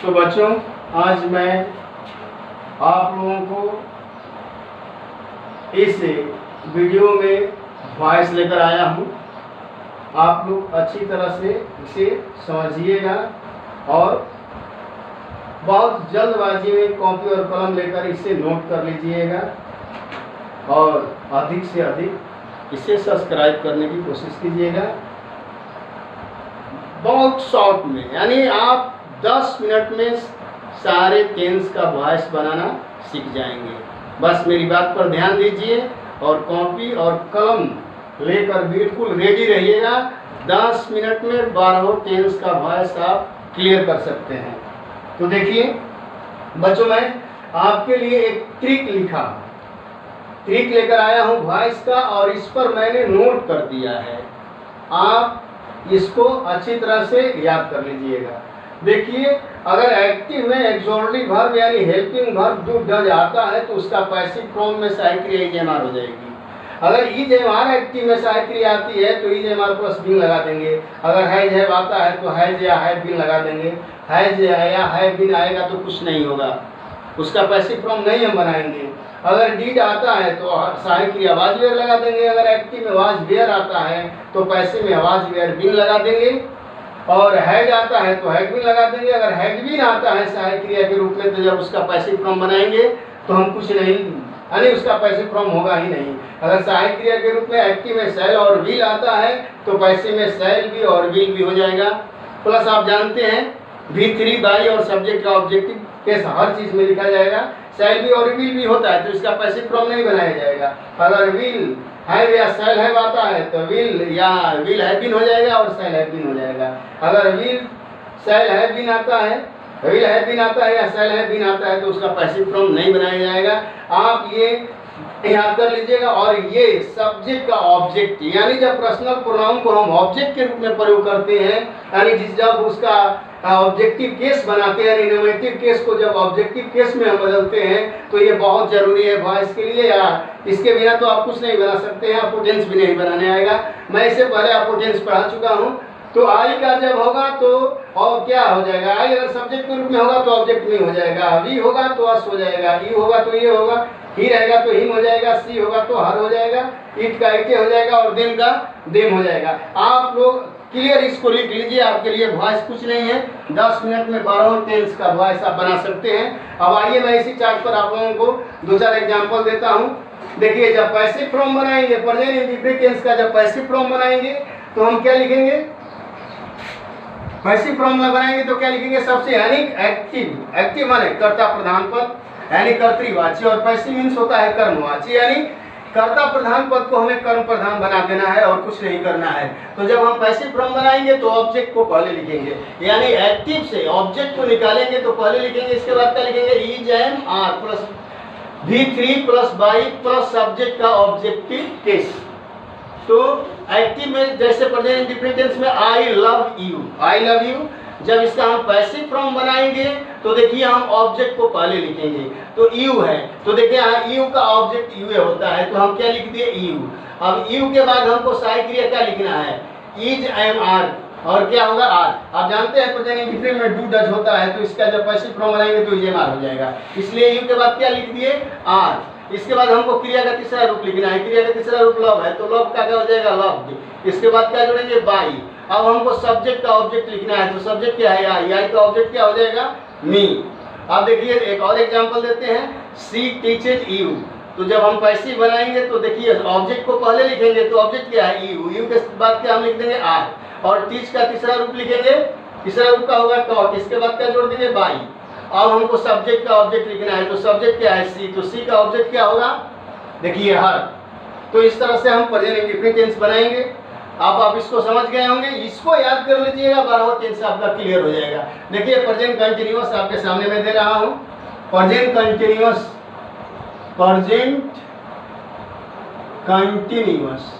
तो बच्चों, आज मैं आप लोगों को इस वीडियो में वॉइस लेकर आया हूँ। आप लोग अच्छी तरह से इसे समझिएगा और बहुत जल्दबाजी में कॉपी और कलम लेकर इसे नोट कर लीजिएगा और अधिक से अधिक इसे सब्सक्राइब करने की कोशिश कीजिएगा। बहुत शॉर्ट में, यानी आप 10 मिनट में सारे टेंस का वॉइस बनाना सीख जाएंगे। बस मेरी बात पर ध्यान दीजिए और कॉपी और कलम लेकर बिल्कुल रेडी रहिएगा। 10 मिनट में 12 टेंस का वॉइस आप क्लियर कर सकते हैं। तो देखिए बच्चों, मैं आपके लिए एक ट्रिक लेकर आया हूँ वॉइस का, और इस पर मैंने नोट कर दिया है। आप इसको अच्छी तरह से याद कर लीजिएगा। देखिए, अगर एक्टिव में एक्सोर्डिव वर्ब यानी हेल्पिंग वर्ब डू डज आता है तो उसका पैसिव फॉर्म में सहायक क्रिया इज एम आर हो जाएगी। अगर इज एम आर एक्टिव में सहायक क्रिया आती है तो is am are plus been लगा देंगे। अगर हैज हैव आता है तो हैज या हैव बीन लगा देंगे। हैज या हैव बीन आएगा तो कुछ नहीं होगा, उसका पैसिव फॉर्म नहीं हम बनाएंगे। अगर डीड आता है तो सहायक क्रिया वाज वेयर लगा देंगे। अगर एक्टिव में वाज वेयर आता है तो पैसिव में वाज वेयर बीन लगा देंगे। और हैड आता है तो हैड बीन लगा देंगे। अगर हैड बीन आता है सहायक क्रिया के रूप में तो जब उसका पैसिव फॉर्म बनाएंगे तो हम कुछ नहीं, यानी उसका पैसिव फॉर्म होगा ही नहीं। अगर सहायक क्रिया के रूप में एक्टिव में शैल और विल आता है तो पैसिव में शैल भी और विल भी हो जाएगा। प्लस आप जानते हैं V3 बाई और सब्जेक्ट का ऑब्जेक्टिव केस हर चीज में लिखा जाएगा। शैल भी और विल भी होता है तो इसका पैसिव फॉर्म नहीं बनाया जाएगा। अगर विल हैव या शैल हैव आता है तो विल या विल हैव बीन हो जाएगा और शैल हैव बीन हो जाएगा। अगर विल शैल हैव बीन आता है, विल हैव बीन आता है या शैल हैव बीन आता है तो उसका पैसिव फॉर्म नहीं बनाया जाएगा। आप ये याद कर लीजिएगा। और ये सब्जेक्ट का ऑब्जेक्ट, यानी जब पर्सनल प्रोनाउन को हम ऑब्जेक्ट के रूप में प्रयोग करते हैं, यानी जब उसका ऑब्जेक्टिव केस बनाते हैं, यानी नोमेटिव केस को जब ऑब्जेक्टिव केस में हम बदलते हैं तो ये बहुत जरूरी है वॉइस के लिए। या इसके बिना तो आप कुछ नहीं बना सकते हैं, आपको टेंस भी नहीं बनाने आएगा। मैं इससे पहले आपको टेंस पढ़ा चुका हूँ। तो आई का जब होगा तो और क्या हो जाएगा, आई अगर सब्जेक्ट के रूप में होगा तो ऑब्जेक्ट में हो जाएगा। वी होगा तो अस हो जाएगा। ई होगा तो ये होगा। ही रहेगा तो हिम हो जाएगा। सी होगा तो हर हो जाएगा। इट का इटे हो जाएगा और देम का देम हो जाएगा। आप लोग क्लियर इसको लिख लीजिए, आपके लिए वॉइस कुछ नहीं है। 10 मिनट में 12 टेंस का वॉइस आप बना सकते हैं। अब आइए मैं इसी चार्ट पर आप लोगों को 2-4 एग्जाम्पल देता हूँ। देखिए, जब पैसिव फॉर्म बनाएंगे, प्रेजेंट इंडिफिनिट टेंस का जब पैसिव फॉर्म बनाएंगे तो हम क्या लिखेंगे, पैसिव फॉर्म बनाएंगे तो क्या लिखेंगे सबसे, यानी एक्टिव। एक्टिव माने कर्ता प्रधान पद यानी कर्तृवाची, और पैसिव मीन्स होता है कर्मवाची, यानी कर्ता प्रधान पद को हमें कर्म प्रधान बना देना है और कुछ नहीं करना है। तो जब हम पैसिव फॉर्म बनाएंगे तो ऑब्जेक्ट को पहले लिखेंगे, यानी एक्टिव से ऑब्जेक्ट को निकालेंगे तो पहले लिखेंगे। इसके बाद क्या लिखेंगे, is am are plus V3 plus by plus subject का ऑब्जेक्टिव केस। तो एक्टिव में जैसे प्रेजेंट इंडिफिनिट टेंस में I love you, I love you, जब इसका हम पैसिव फॉर्म बनाएंगे तो देखिए हम ऑब्जेक्ट को पहले लिखेंगे। तो यू है तो देखिए यहाँ यू का ऑब्जेक्ट यू होता है तो हम क्या लिख दिए, यू। अब यू के बाद हमको सहायक क्रिया क्या लिखना है, इज एम आर, और क्या होगा आर। आप जानते हैं प्रेजेंट इंडिफिनिट में डू डज होता है तो इसका जब पैसिव फॉर्म बनाएंगे तो इज एम आर हो जाएगा। इसलिए यू के बाद क्या लिख दिए, आर। इसके बाद हमको क्रिया का तीसरा रूप लिखना है। क्रिया का तीसरा रूप लव है तो लव का क्या हो जाएगा, लव। इसके बाद क्या जोड़ेंगे, बाई। अब हमको सब्जेक्ट का ऑब्जेक्ट लिखना है तो सब्जेक्ट क्या है, आई का ऑब्जेक्ट क्या हो जाएगा, मी। अब देखिए एक और एग्जांपल देते हैं, सी टीचेज यू। तो जब हम पैसिव बनाएंगे तो देखिए ऑब्जेक्ट को पहले लिखेंगे तो ऑब्जेक्ट क्या है, यू। यू के बाद क्या हम लिख देंगे, आर। और टीच का तीसरा रूप लिखेंगे, तीसरा रूप का होगा टॉक। इसके बाद क्या जोड़ देंगे, बाई। अब हमको सब्जेक्ट का ऑब्जेक्ट लिखना है तो सब्जेक्ट क्या है, सी। तो सी का ऑब्जेक्ट क्या होगा, देखिए हर। तो इस तरह से हम प्रेजेंट इंडिफिनिट टेंस बनाएंगे। आप इसको समझ गए होंगे, इसको याद कर लीजिएगा, 12 टेंस आपका क्लियर हो जाएगा। देखिए प्रेजेंट कंटिन्यूअस आपके सामने मैं दे रहा हूँ, प्रेजेंट कंटिन्यूअस, प्रेजेंट कंटिन्यूअस।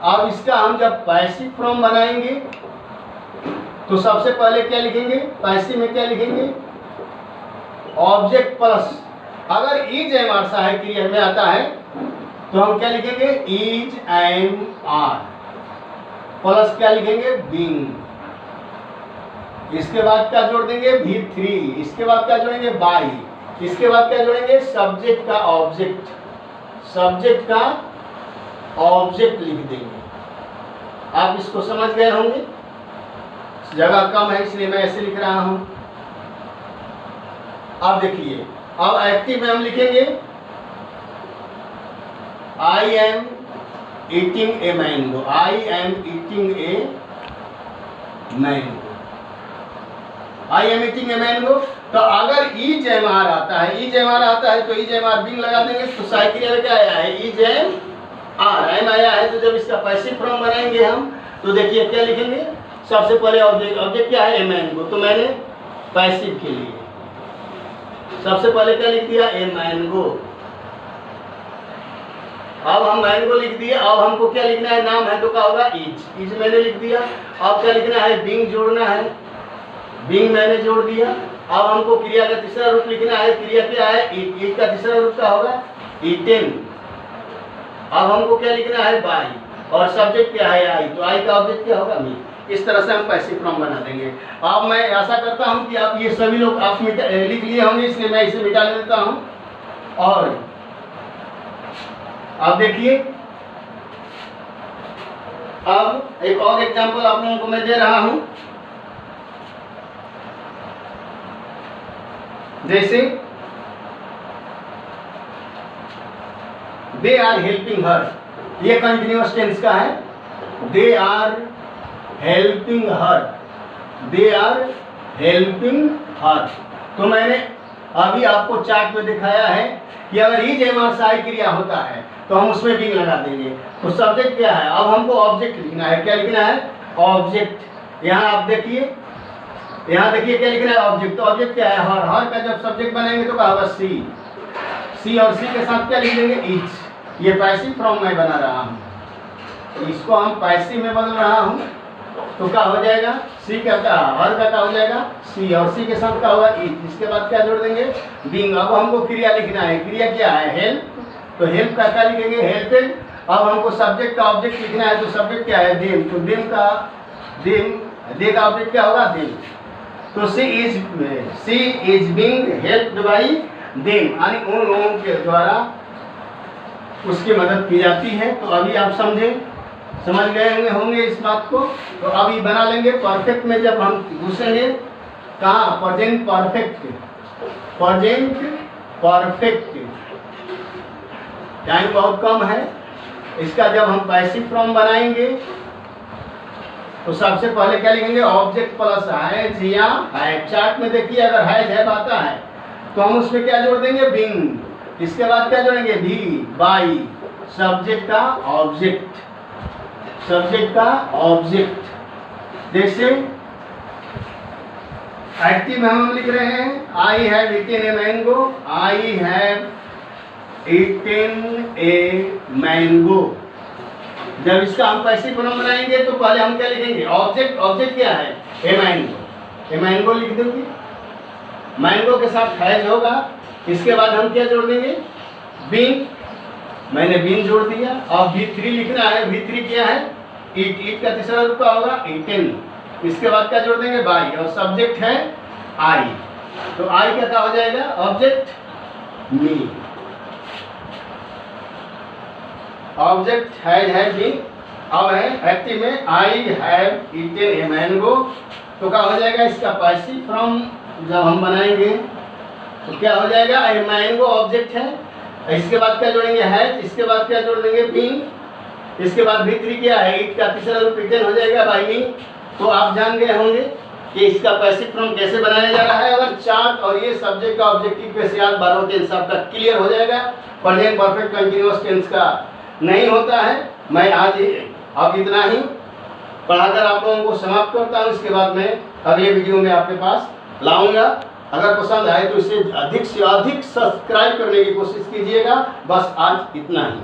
अब इसका हम जब पैसिव फॉर्म बनाएंगे तो सबसे पहले क्या लिखेंगे, पैसिव में क्या लिखेंगे, ऑब्जेक्ट प्लस, अगर इज एम आर सहायक क्रिया में आता है तो हम क्या लिखेंगे, इज एम आर प्लस क्या लिखेंगे, बीइंग। इसके बाद क्या जोड़ देंगे V3, इसके बाद क्या जोड़ेंगे बाई, इसके बाद क्या जोड़ेंगे सब्जेक्ट का ऑब्जेक्ट, सब्जेक्ट का ऑब्जेक्ट लिख देंगे। आप इसको समझ गए होंगे, जगह कम है इसलिए मैं ऐसे लिख रहा हूं। अब देखिए, अब एक्टिव में हम लिखेंगे I am eating a mango, I am eating a mango, I am eating a mango। तो अगर इज एम आर आता है, इज एम आर आता है तो इज एम आर बिंग लगा देंगे। तो साइकिल में क्या आया है इज एम आर, एम आया है। तो जब इसका पैसिव फॉर्म बनाएंगे हम तो देखिए क्या लिखेंगे, सबसे पहले ऑब्जेक्ट, ऑब्जेक्ट क्या है ए मैंगो, तो मैंने पैसिव के लिए सबसे पहले क्या लिख दिया ए मैंगो। अब हम मैंगो लिख दिए, अब हमको क्या लिखना है, नाम है तो क्या होगा इज, इज मैंने लिख दिया। अब क्या लिखना है बिंग जोड़ना है, बिंग मैंने जोड़ दिया। अब हमको क्रिया का तीसरा रूप लिखना है, क्रिया क्या है ईट, ईट का तीसरा रूप क्या होगा ईटेन। अब हमको क्या लिखना है बाई, और सब्जेक्ट क्या है आई, तो आई का ऑब्जेक्ट क्या होगा मी। इस तरह से हम पैसिव फॉर्म बना देंगे। अब मैं आशा करता हूं कि आप ये सभी लोग आप लिख लिए होंगे, इसलिए मैं इसे मिटा देता हूं। और अब देखिए, अब एक और एग्जांपल आप लोगों को मैं दे रहा हूं। जैसे दे आर हेल्पिंग हर, ये कंटिन्यूअस टेंस का है। They are helping her, they are helping her. तो मैंने अभी आपको चार्ट में दिखाया है कि अगर इज एम आर साई क्रिया होता है तो हम उसमें बिंग लगा देंगे। तो सब्जेक्ट क्या है, अब हमको ऑब्जेक्ट लिखना है। क्या लिखना है ऑब्जेक्ट। यहाँ आप देखिए, यहाँ देखिए क्या लिखना है ऑब्जेक्ट। तो ऑब्जेक्ट क्या है हर, हर का जब सब्जेक्ट बनाएंगे तो क्या होगा सी, सी और सी के साथ क्या लिख देंगे इज। ये पैसिव फॉर्म मैं बना रहा हूँ, इसको हम पैसिव में बदल रहा हूँ। तो क्या हो जाएगा सी का क्या, हर का क्या हो जाएगा सी, और सी के साथ क्या होगा इज। इसके बाद क्या जोड़ देंगे बिंग। अब हमको क्रिया लिखना है, क्रिया क्या है हेल्प, तो हेल्प का क्या लिखेंगे हेल्पेड। अब हमको सब्जेक्ट का ऑब्जेक्ट लिखना है, तो सब्जेक्ट क्या है देम, तो देम का देम, दे का ऑब्जेक्ट क्या होगा देम। तो she is being helped by them, यानी उन लोगों के द्वारा उसकी मदद की जाती है। तो अभी आप समझ गए होंगे इस बात को। तो अभी बना लेंगे परफेक्ट में, जब हम घुसेंगे कहाँ present perfect, present perfect. Time बहुत कम है, इसका जब हम पैसिव फॉर्म बनाएंगे तो सबसे पहले क्या लिखेंगे ऑब्जेक्ट प्लस हैज या हैव। चार्ट में देखिए अगर हैज आता है तो हम उसमें क्या जोड़ देंगे बिंग। इसके बाद क्या जोड़ेंगे भी बाई, सब्जेक्ट का ऑब्जेक्ट, सब्जेक्ट का ऑब्जेक्ट। जैसे एक्टिव में हम लिख रहे हैं आई have eaten a mango, I have eaten a mango. जब इसका हम पैसिव फॉर्म बनाएंगे तो पहले हम क्या लिखेंगे ऑब्जेक्ट, ऑब्जेक्ट क्या है ए मैंगो, ए मैंगो लिख देंगे। मैंगो के साथ हैज होगा, इसके बाद हम क्या जोड़ देंगे बीन, मैंने बीन जोड़ दिया। अब V3 लिखना है, V3 क्या है ईट, ईट का तीसरा रूप का होगा ईटेन। इसके बाद क्या जोड़ देंगे बाई, और सब्जेक्ट है आई। तो आई क्या हो जाएगा object me, object has been. अब है एक्टिव में I have eaten a mango. तो क्या हो जाएगा इसका पैसिव फॉर्म जब हम बनाएंगे तो क्या हो जाएगा ए मैंगो ऑब्जेक्ट है, इसके बाद क्या जोड़ेंगे हैज, इसके बाद क्या जोड़ देंगे बीन, इसके बाद V3 क्या है ईट का तीसरा रूप ईटेन हो जाएगा बाई मी। तो आप जान गए होंगे कि इसका पैसिव फॉर्म कैसे बनाया जा रहा है। अगर चार्ट और ये सब्जेक्ट का ऑब्जेक्टिव पे से याद 12 टेंस आपका क्लियर हो जाएगा। प्रेजेंट परफेक्ट कंटीन्यूअस टेंस का नहीं होता है। मैं आज अब इतना ही पढ़ाकर आप लोगों को समाप्त करता हूँ। इसके बाद मैं अगले वीडियो में आपके पास लाऊंगा। अगर पसंद आए तो इसे अधिक से अधिक सब्सक्राइब करने की कोशिश कीजिएगा। बस आज इतना ही।